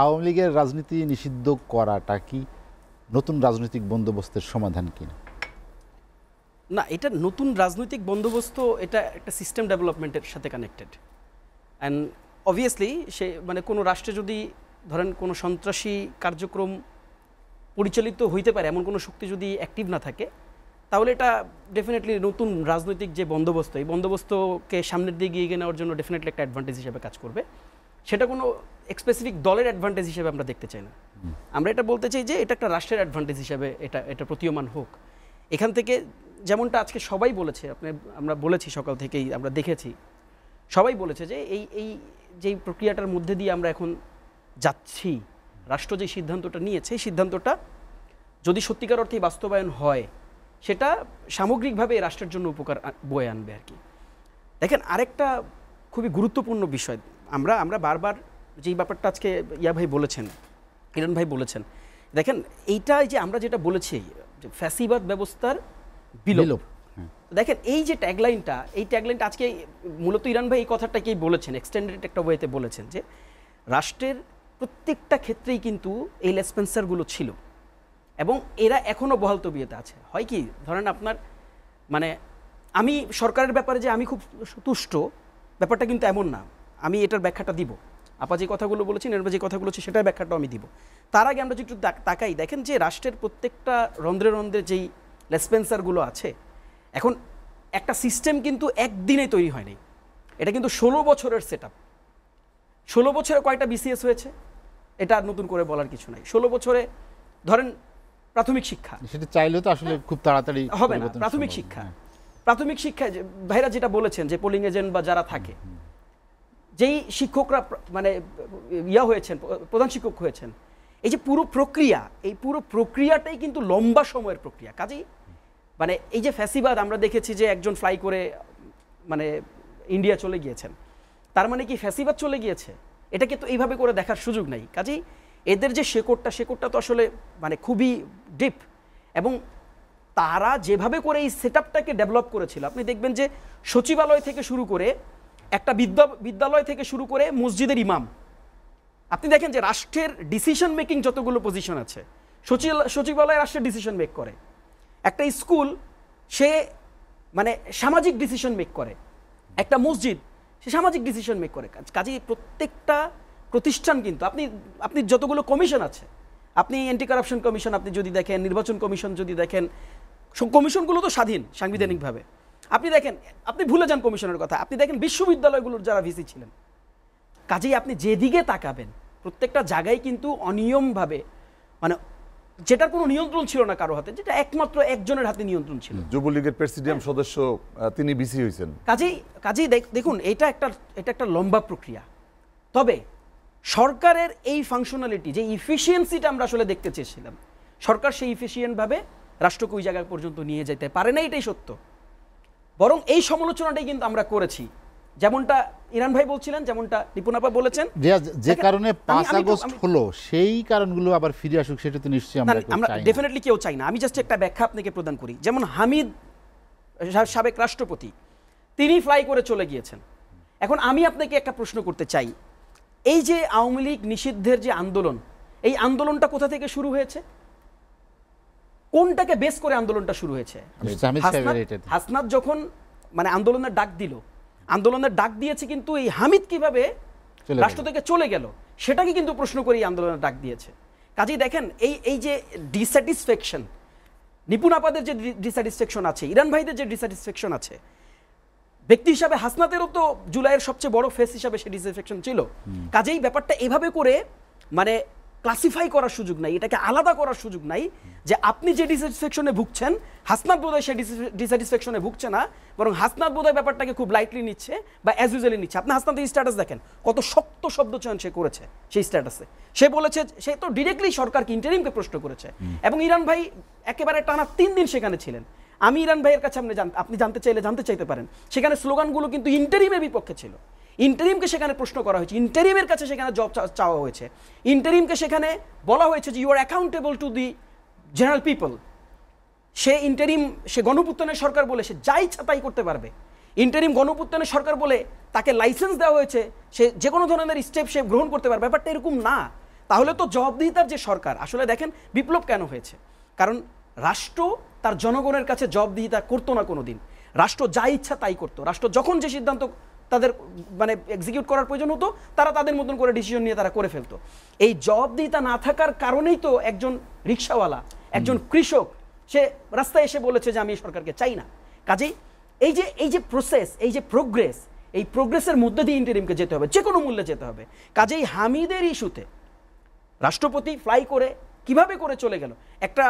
আওয়ামী লীগের রাজনীতি নিষিদ্ধ করাটা কি নতুন রাজনৈতিক বন্দোবস্তের সমাধান কিনা? না, এটা নতুন রাজনৈতিক বন্দোবস্ত, এটা একটা সিস্টেম ডেভেলপমেন্টের সাথে কানেক্টেড। অ্যান্ড অবভিয়াসলি সে মানে কোনো রাষ্ট্রে যদি ধরেন কোনো সন্ত্রাসী কার্যক্রম পরিচালিত হইতে পারে এমন কোনো শক্তি যদি অ্যাক্টিভ না থাকে, তাহলে এটা ডেফিনেটলি নতুন রাজনৈতিক যে বন্দোবস্ত, এই বন্দোবস্তকে সামনের দিকে এগিয়ে নেওয়ার জন্য ডেফিনেটলি একটা অ্যাডভান্টেজ হিসেবে কাজ করবে। সেটা কোনো স্পেসিফিক দলের অ্যাডভান্টেজ হিসেবে আমরা দেখতে চাই না। আমরা এটা বলতে চাই যে এটা একটা রাষ্ট্রের অ্যাডভান্টেজ হিসেবে এটা প্রতীয়মান হোক। এখান থেকে যেমনটা আজকে সবাই বলেছে, আমরা বলেছি সকাল থেকেই, আমরা দেখেছি সবাই বলেছে যে এই যেই প্রক্রিয়াটার মধ্যে দিয়ে আমরা এখন যাচ্ছি, রাষ্ট্র যে সিদ্ধান্তটা নিয়েছে এই সিদ্ধান্তটা যদি সত্যিকার অর্থেই বাস্তবায়ন হয়, সেটা সামগ্রিকভাবে রাষ্ট্রের জন্য উপকার বয়ে আনবে আর কি। দেখেন, আরেকটা খুবই গুরুত্বপূর্ণ বিষয়, আমরা বারবার যেই ব্যাপারটা আজকে ভাই বলেছেন, কিরণ ভাই বলেছেন, দেখেন এইটাই যে আমরা যেটা বলেছি ফ্যাসিবাদ ব্যবস্থার বিলোপ। দেখেন এই যে ট্যাগলাইনটা, এই ট্যাগলাইনটা আজকে মূলত ইরান ভাই এই কথাটাকেই বলেছেন, এক্সটেন্ডেড একটা ওয়েতে বলেছেন যে রাষ্ট্রের প্রত্যেকটা ক্ষেত্রেই কিন্তু এই লেসপেন্সারগুলো ছিল এবং এরা এখনও বহাল তবিয়তে আছে। হয় কি, ধরেন আপনার মানে আমি সরকারের ব্যাপারে যে আমি খুব তুষ্ট, ব্যাপারটা কিন্তু এমন না। আমি এটার ব্যাখ্যাটা দিব, আপা যে কথাগুলো বলেছেন, এর যে কথাগুলো হচ্ছে সেটার ব্যাখ্যাটাও আমি দিব। তার আগে আমরা যদি একটু তাকাই, দেখেন যে রাষ্ট্রের প্রত্যেকটা রন্ধ্রে রন্ধ্রে যেই লেসপেন্সারগুলো আছে, এখন একটা সিস্টেম কিন্তু একদিনে তৈরি হয়নি, এটা কিন্তু 16 বছরের সেট আপ। 16 বছরে কয়টা বিসিএস হয়েছে এটা আর নতুন করে বলার কিছু নাই। 16 বছরে ধরেন প্রাথমিক শিক্ষা, সেটা চাইলেও তো আসলে খুব তাড়াতাড়ি হবে না। প্রাথমিক শিক্ষায় ভাইরা যেটা বলেছেন যে পোলিং এজেন্ট বা যারা থাকে, যেই শিক্ষকরা মানে হয়েছেন, প্রধান শিক্ষক হয়েছেন, এই যে পুরো প্রক্রিয়া, এই পুরো প্রক্রিয়াটাই কিন্তু লম্বা সময়ের প্রক্রিয়া। কাজেই মানে এই যে ফ্যাসিবাদ আমরা দেখেছি যে একজন ফ্লাই করে মানে ইন্ডিয়া চলে গিয়েছেন, তার মানে কি ফ্যাসিবাদ চলে গিয়েছে? এটাকে তো এইভাবে করে দেখার সুযোগ নাই। কাজেই এদের যে শেকড়টা তো আসলে মানে খুবই ডিপ, এবং তারা যেভাবে করে এই সেটআপটাকে ডেভেলপ করেছিল, আপনি দেখবেন যে সচিবালয় থেকে শুরু করে একটা বিদ্যালয় থেকে শুরু করে মসজিদের ইমাম, আপনি দেখেন যে রাষ্ট্রের ডিসিশন মেকিং যতগুলো পজিশন আছে, সচিবালয় রাষ্ট্রের ডিসিশন মেক করে। একটা স্কুল সে মানে সামাজিক ডিসিশন মেক করে, একটা মসজিদ সে সামাজিক ডিসিশন মেক করে। কাজেই প্রত্যেকটা প্রতিষ্ঠান কিন্তু আপনি যতগুলো কমিশন আছে, আপনি অ্যান্টি কারাপশন কমিশন আপনি যদি দেখেন, নির্বাচন কমিশন যদি দেখেন, কমিশনগুলো তো স্বাধীন সাংবিধানিকভাবে। আপনি দেখেন, আপনি ভুলে যান কমিশনের কথা, আপনি দেখেন বিশ্ববিদ্যালয়গুলোর যারা ভিসি ছিলেন। কাজেই আপনি যেদিকে তাকাবেন প্রত্যেকটা জায়গায় কিন্তু অনিয়মভাবে, মানে যেটার কোনো নিয়ন্ত্রণ ছিল না কারো হাতে, যেটা একমাত্র একজনের হাতে নিয়ন্ত্রণ ছিল। যুবলীগের প্রেসিডিয়াম সদস্য তিনি ভিসি হয়েছেন। কাজেই দেখুন এটা একটা লম্বা প্রক্রিয়া। তবে সরকারের এই ফাংশনালিটি, যে ইফিসিয়েন্সিটা আমরা আসলে দেখতে চেয়েছিলাম, সরকার সেই ইফিসিয়েন্টভাবে রাষ্ট্রকে ওই জায়গা পর্যন্ত নিয়ে যেতে পারে না, এটাই সত্য। বরং এই সমালোচনাটাই কিন্তু আমরা করেছি, যেমনটা ইরান ভাই বলছিলেন, যেমনটা নিপুণ আপা বলেছেন, যে কারণে 5 আগস্ট হলো সেই কারণগুলো আবার ফিরে আসুক, সেটা তো নিশ্চয়ই আমরা ডেফিনেটলি কেউ চাই না। আমি জাস্ট একটা ব্যাখ্যা আপনাকে প্রদান করি। যেমন হামিদ সাবেক রাষ্ট্রপতি, তিনি ফ্লাই করে চলে গিয়েছেন। এখন আমি আপনাকে একটা প্রশ্ন করতে চাই, এই যে আওয়ামী লীগ নিষিদ্ধের যে আন্দোলন, এই আন্দোলনটা কোথা থেকে শুরু হয়েছে? কোনটাকে বেস করে আন্দোলনটা শুরু হয়েছে? হাসনাত যখন মানে আন্দোলনের ডাক দিল, আন্দোলনের ডাক দিয়েছে কিন্তু এই হামিদ কিভাবে রাষ্ট্র থেকে চলে গেল সেটাকে কিন্তু প্রশ্ন করে এই আন্দোলনের ডাক দিয়েছে। কাজেই দেখেন এই যে ডিস্যাটিসফ্যাকশন, নিপুণ আপাদের যে ডিস্যাটিসফ্যাকশন আছে, ইরান ভাইদের যে ডিস্যাটিসফ্যাকশন আছে, ব্যক্তি হিসাবে হাসনাতেরও তো জুলাইয়ের সবচেয়ে বড় ফেস হিসাবে সে ডিস্যাটিসফ্যাকশন ছিল। কাজেই ব্যাপারটা এভাবে করে মানে ক্লাসিফাই করার সুযোগ নাই, এটাকে আলাদা করার সুযোগ নাই যে আপনি যে ডিস্যাটিসফ্যাকশনে ভুগছেন, হাসনাত বোধহয় সে ডিস্যাটিসফ্যাকশনে ভুগছে না, বরং হাসনাত বোধহয় ব্যাপারটাকে খুব লাইটলি নিচ্ছে বা অ্যাজ ইউজুয়ালি নিচ্ছে। আপনি হাসনাতের স্ট্যাটাস দেখেন, কত শক্ত শব্দ চয়ন সে করেছে সেই স্ট্যাটাসে। সে বলেছে, সে তো ডিরেক্টলি সরকারকে ইন্টারিমকে প্রশ্ন করেছে, এবং ইরান ভাই একেবারে টানা 3 দিন সেখানে ছিলেন। আমি ইরান ভাইয়ের কাছে আপনি জানতে চাইলে জানতে চাইতে পারেন, সেখানে স্লোগানগুলো কিন্তু ইন্টারিমের বিপক্ষে ছিল। ইন্টারিমকে সেখানে প্রশ্ন করা হয়েছে, ইন্টারিমের কাছে সেখানে জব চাওয়া হয়েছে, ইন্টারিমকে সেখানে বলা হয়েছে যে you are accountable to the general people. সে ইন্টারিম, সে গণপুত্তনের সরকার বলে সে যা ইচ্ছা তাই করতে পারবে। ইন্টারিম গণপুত্তনের সরকার বলে তাকে লাইসেন্স দেওয়া হয়েছে, সে যে কোনো ধরনের স্টেপ সে গ্রহণ করতে পারবে। ব্যাপারটা এরকম না। তাহলে তো জবাবদিহিতার যে সরকার, আসলে দেখেন বিপ্লব কেন হয়েছে, কারণ রাষ্ট্র তার জনগণের কাছে জবাবদিহিতা করতো না কোনোদিন। রাষ্ট্র যা ইচ্ছা তাই করতো। রাষ্ট্র যখন যে সিদ্ধান্ত তাদের মানে এক্সিকিউট করার প্রয়োজন হতো, তারা তাদের মতন করে ডিসিশন নিয়ে তারা করে ফেলতো। এই জবাবদিহিতা না থাকার কারণেই তো একজন রিক্সাওয়ালা, একজন কৃষক, সে রাস্তায় এসে বলেছে যে আমি এই সরকারকে চাই না। কাজেই এই যে প্রসেস, এই যে প্রোগ্রেস, এই প্রোগ্রেসের মধ্যে দিয়ে ইন্টারিমকে যেতে হবে, যে কোনো মূল্যে যেতে হবে। কাজেই হামিদের ইস্যুতে রাষ্ট্রপতি ফ্লাই করে কিভাবে করে চলে গেল, একটা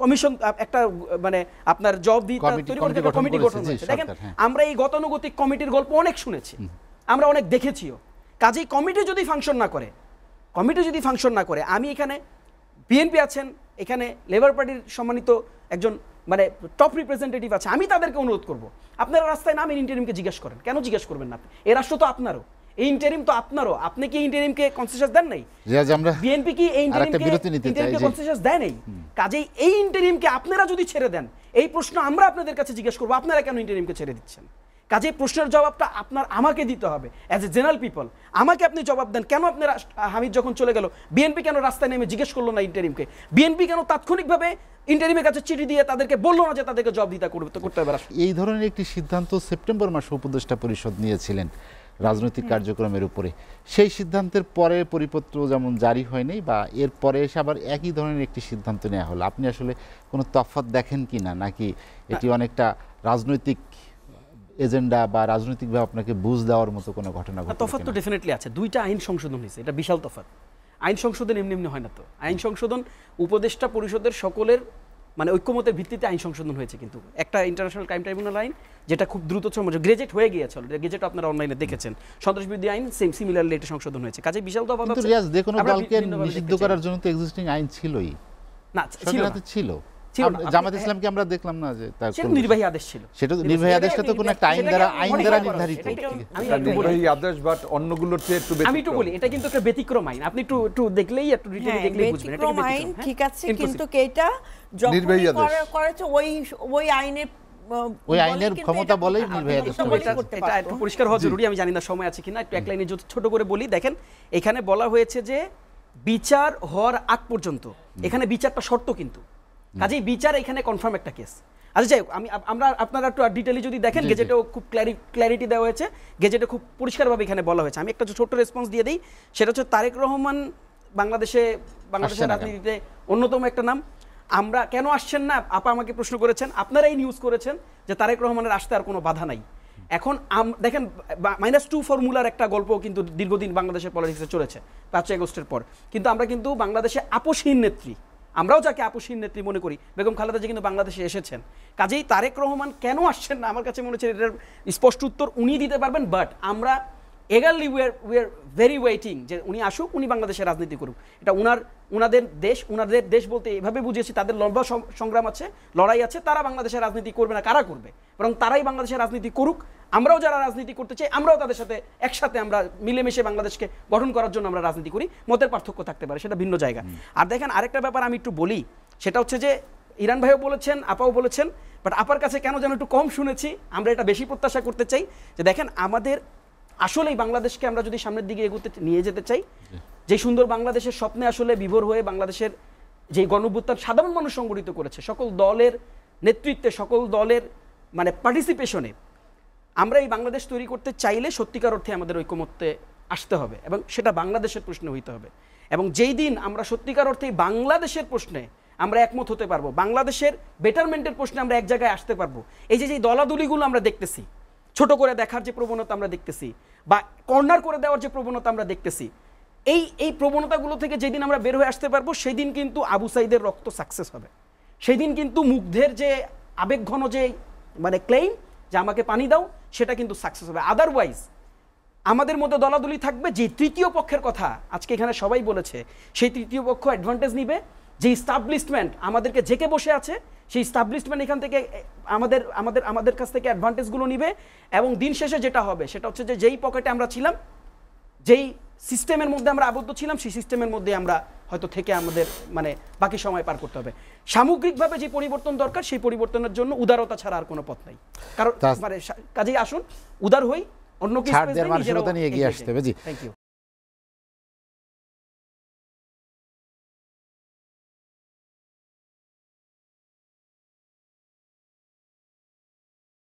কমিশন, একটা মানে আপনার জবাবদিহিতা তৈরি করতে একটা কমিটি গঠন হয়েছে। দেখেন আমরা এই গতানুগতিক কমিটির গল্প অনেক শুনেছি, আমরা অনেক দেখেছিও। কাজেই কমিটি যদি ফাংশন না করে, আমি এখানে বিএনপি আছেন, এখানে লেবার পার্টির সম্মানিত একজন মানে টপ রিপ্রেজেন্টেটিভ আছে, আমি তাদেরকে অনুরোধ করব, আপনারা রাস্তায় নামেন, ইন্টারিমকে জিজ্ঞেস করেন। কেন জিজ্ঞেস করবেন না? এই রাষ্ট্র তো আপনারও, এই ইন্টারিম তো আপনারও। আপনি কি ইন্টারিমকে কনসেশন দেন নাই? বিএনপি কি এই ইন্টারিমকে কনসেশন দেয় নাই? কাজেই এই ইন্টারিমকে আপনারা যদি ছেড়ে দেন, এই প্রশ্ন আমরা আপনাদের কাছে জিজ্ঞেস করবো, আপনারা কেন ইন্টারিমকে ছেড়ে দিচ্ছেন? কাজেই প্রশ্নের জবাবটা আমাকে দিতে হবে অ্যাজ এ জেনারেল পিপল। আমাকে আপনি জবাব দেন, কেন আপনারা হামিদ যখন চলে গেল, বিএনপি কেন রাস্তায় নেমে জিজ্ঞেস করলো না ইন্টারিমকে? বিএনপি কেন তাৎক্ষণিকভাবে ইন্টারিমের কাছে চিঠি দিয়ে তাদেরকে বললো না যে তাদেরকে জবাবদিহিতা করতে হবে? এই ধরনের একটি সিদ্ধান্ত সেপ্টেম্বর মাসে উপদেষ্টা পরিষদ নিয়েছিলেন রাজনৈতিক কার্যক্রমের উপরে। সেই সিদ্ধান্তের পরে পরিপত্র যেমন জারি হয়নি, বা এর পরে এসে আবার একই ধরনের একটি সিদ্ধান্ত নেওয়া হলো। আপনি আসলে কোনো তফাৎ দেখেন কি না, নাকি এটি অনেকটা রাজনৈতিক এজেন্ডা বা রাজনৈতিকভাবে আপনাকে বুঝ দেওয়ার মতো কোনো ঘটনা ঘটে? তফাৎ তো ডেফিনেটলি আছে। দুইটা আইন সংশোধন হয়েছে, এটা বিশাল তফাৎ। আইন সংশোধন এমনি এমনি হয় না তো। আইন সংশোধন উপদেষ্টা পরিষদের সকলের মানে ঐক্যমতের ভিত্তিতে আইন সংশোধন হয়েছে। কিন্তু একটা ইন্টারন্যাশনাল ক্রাইম ট্রাইব্যুনাল আইন, যেটা খুব দ্রুত গ্রেজেট হয়ে গিয়েছিল, গ্রেজেট আপনারা অনলাইনে দেখেছেন। সন্ত্রাসবিরোধী আইন সিমিলারলি এটা সংশোধন হয়েছে। কাজে বিশাল তফাৎ আছে। রিয়াজ, যে কোনো দলকে নিষিদ্ধ করার জন্য তো এক্সিস্টিং আইন ছিলই না, ছিল। জামাত ইসলামকে আমরা দেখলাম না যে তার সেটা নির্বাহী আদেশ ছিল। সেটা নির্বাহী আদেশটা তো কোনো একটা আইন দ্বারা নির্ধারিত। নির্বাহী আদেশ, বাট অন্যগুলোর চেয়ে একটু বেশি। আমি একটু বলি, এটা কিন্তু একটা ব্যতিক্রম আইন। আপনি একটু দেখলেই, একটু ডিটেইলে দেখলেই বুঝবেন এটা ব্যতিক্রম আইন। ঠিক আছে, কিন্তু এটা নির্বাহী আদেশ করেছে ওই আইনের, ওই আইনের ক্ষমতা বলেই নির্বাহী আদেশ। এটা একটু পরিষ্কার হওয়া জরুরি। আমি জানি না সময় আছে কিনা, একটু এক লাইনে ছোট করে বলি। দেখেন, এখানে বলা হয়েছে যে বিচার হওয়ার আগ পর্যন্ত, এখানে বিচারটা শর্ত কিন্তু। কাজেই বিচার এখানে কনফার্ম একটা কেস। আচ্ছা যাই হোক, আপনারা একটু ডিটেইলি যদি দেখেন, গেজেটেও খুব ক্ল্যারিটি দেওয়া হয়েছে, গেজেটে খুব পরিষ্কারভাবে এখানে বলা হয়েছে। আমি একটা ছোট্ট রেসপন্স দিয়ে দিই, সেটা হচ্ছে তারেক রহমান বাংলাদেশের রাজনীতিতে অন্যতম একটা নাম। আমরা কেন আসছেন না, আপা আমাকে প্রশ্ন করেছেন, আপনারাই নিউজ করেছেন যে তারেক রহমানের আসতে আর কোনো বাধা নাই। এখন দেখেন, -2 ফর্মুলার একটা গল্প কিন্তু দীর্ঘদিন বাংলাদেশের পলিটিক্সে চলেছে 5 আগস্টের পর। কিন্তু আমরা কিন্তু বাংলাদেশে আপোষহীন নেত্রী, আমরাও যাকে আপোষহীন নেত্রী মনে করি, বেগম খালেদা জিয়া কিন্তু বাংলাদেশে এসেছেন। কাজেই তারেক রহমান কেন আসছেন না, আমার কাছে মনে হচ্ছে এটার স্পষ্ট উত্তর উনি দিতে পারবেন। বাট আমরা eagerly we are very waiting যে উনি আসুক, উনি বাংলাদেশে রাজনীতি করুক। এটা উনাদের দেশ বলতে এভাবে বুঝিয়েছি, তাদের লম্বা সংগ্রাম আছে, লড়াই আছে। তারা বাংলাদেশে রাজনীতি করবে না, কারা করবে? বরং তারাই বাংলাদেশে রাজনীতি করুক। আমরাও যারা রাজনীতি করতে চাই, আমরাও তাদের সাথে একসাথে আমরা মিলেমিশে বাংলাদেশকে গঠন করার জন্য আমরা রাজনীতি করি। মতের পার্থক্য থাকতে পারে, সেটা ভিন্ন জায়গা। আর দেখেন, আরেকটা ব্যাপার আমি একটু বলি, সেটা হচ্ছে যে ইরান ভাইও বলেছেন, আপাও বলেছেন, বাট আপার কাছে কেন যেন একটু কম শুনেছি। আমরা এটা বেশি প্রত্যাশা করতে চাই যে দেখেন, আমাদের আসলেই বাংলাদেশকে আমরা যদি সামনের দিকে নিয়ে যেতে চাই, যে সুন্দর বাংলাদেশের স্বপ্নে আসলে বিভোর হয়ে বাংলাদেশের যে গণঅভ্যুত্থান সাধারণ মানুষ সংগঠিত করেছে, সকল দলের নেতৃত্বে, সকল দলের মানে পার্টিসিপেশনে, আমরা এই বাংলাদেশ তৈরি করতে চাইলে সত্যিকার অর্থে আমাদের ঐকমত্যে আসতে হবে, এবং সেটা বাংলাদেশের প্রশ্নে হইতে হবে। এবং যেই দিন আমরা সত্যিকার অর্থে বাংলাদেশের প্রশ্নে আমরা একমত হতে পারবো, বাংলাদেশের বেটারমেন্টের প্রশ্নে আমরা এক জায়গায় আসতে পারবো। এই যে দলাদলিগুলো আমরা দেখতেছি, ছোট করে দেখার যে প্রবণতা আমরা দেখতেছি, বা কর্নার করে দেওয়ার যে প্রবণতা আমরা দেখতেছি, এই প্রবণতাগুলো থেকে যেদিন আমরা বের হয়ে আসতে পারবো, সেই দিন কিন্তু আবু সাইদের রক্ত সাকসেস হবে। সেই দিন কিন্তু মুগ্ধের যে আবেগঘন যে মানে ক্লেইম যে আমাকে পানি দাও, সেটা কিন্তু সাকসেস হবে। আদারওয়াইজ আমাদের মধ্যে দলাদলি থাকবে। যে তৃতীয় পক্ষের কথা আজকে এখানে সবাই বলেছে, সেই তৃতীয় পক্ষ অ্যাডভান্টেজ নিবে। যে স্টাবলিশমেন্ট আমাদেরকে জেকে বসে আছে, সেই স্টাবলিশমেন্ট এখান থেকে আমাদের কাছ থেকে অ্যাডভান্টেজগুলো নিবে। এবং দিন শেষে যেটা হবে সেটা হচ্ছে যে যেই পকেটে আমরা ছিলাম, যেই সিস্টেমের মধ্যে আমরা আবদ্ধ ছিলাম, সেই সিস্টেমের মধ্যে আমরা হয়তো থেকে আমাদের মানে বাকি সময় পার করতে হবে। সামগ্রিকভাবে যে পরিবর্তন দরকার, সেই পরিবর্তনের জন্য উদারতা ছাড়া আর কোনো পথ নাই। কারণ মানে কাজেই আসুন উদার হই, অন্য কিছু নিয়ে এগিয়ে আসতে হবে। জি, থ্যাংক ইউ।